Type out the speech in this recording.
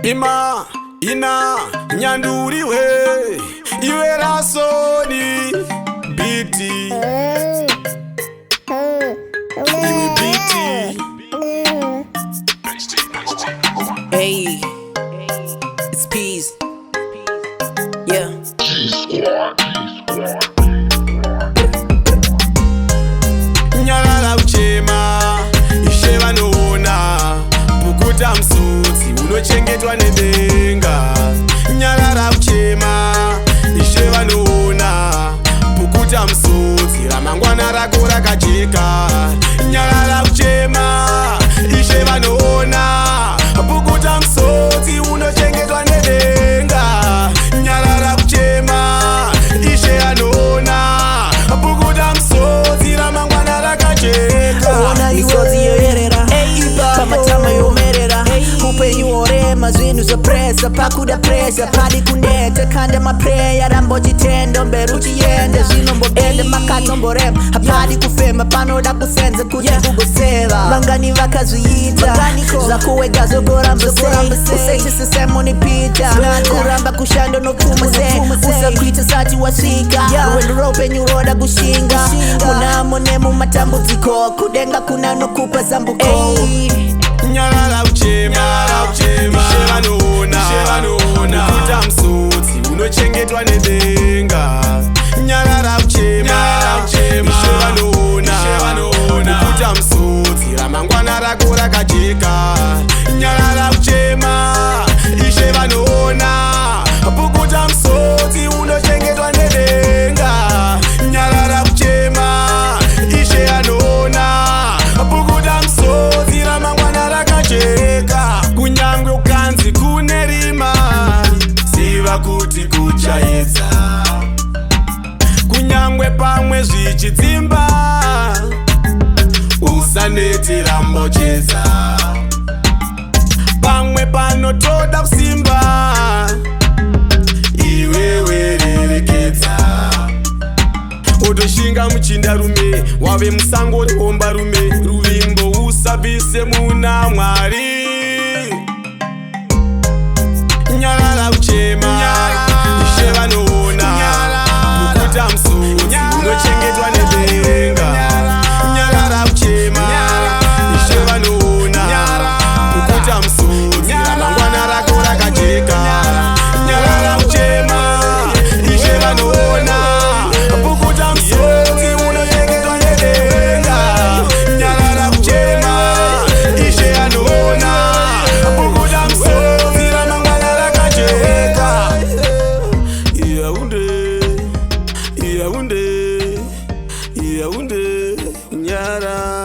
Ima, ina, nyanduriwe, iwe rasoni, biti, iwe biti. Hey, it's peas. Yeah. Nyalala uchema, ishe vanoona, pukuta msudzi unochengetwa nedenga. Nyalala uchema, ishe vanoona, pukuta msudzi ramangwana rako rakajeka. Nyalala uchema, ishe vanoona, pukuta msodzi unochengetwa nedenga. Nyalala uchema, ishe anoona, pukuta msodzi ramangwana rakajeka. Ona misodzi yoyerera pamatama yomerera upenyu orema zvinhu zvopresa pakuda presa padi kuneta kanda mapreya rambochitenda mberi uchienda zvinomboende makatomborema hapadi kufema panoda kusenza kuti kugoseva vangani vakazviita zvakuwega zogoramba usechisisembonipita kuramba kushanda nopfuma sei usakuita sati wasvika rwendo roupenyu roda kushinga munamo nemumatambudziko kudenga kuna nokupa zambuko. Nyalala uchema, ishe vanoona, pukuta msodzi unochengetwa nedenga. Nyalala uchema, ishe vanoona, pukuta msodzi ramangwana rako rakajeka. Nyalala uchema, ishe vanoona, pukuta msodzi unochengetwa nedenga. Nyalala uchema, ishe anoona, pukuta msodzi ramangwana rakajeka. Kunyangwe ukanzi kune rima, ziva kuti kuchaedza. Kunyangwe pamwe zvichidzimba, usaneti rambocheza. Pamwe panotoda kusimba, iwewe rerekedza. Utoshinga muchindarume, wave musango tomba rume, ruvimbo usabvise muna Mwari. Nyalala uchema, ishe vanoona, pukuta msodzi unochengetwa nedenga. Nyalala uchema, ishe vanoona, pukuta msodzi ramangwana rako rakajeka. Nyalala uchema, ishe vanoona, pukuta msodzi unochengetwa nedenga. Nyalala uchema, ishe anoona, pukuta msodzi ramangwana rakajeka. Yaounde, Yaounde, Nyara.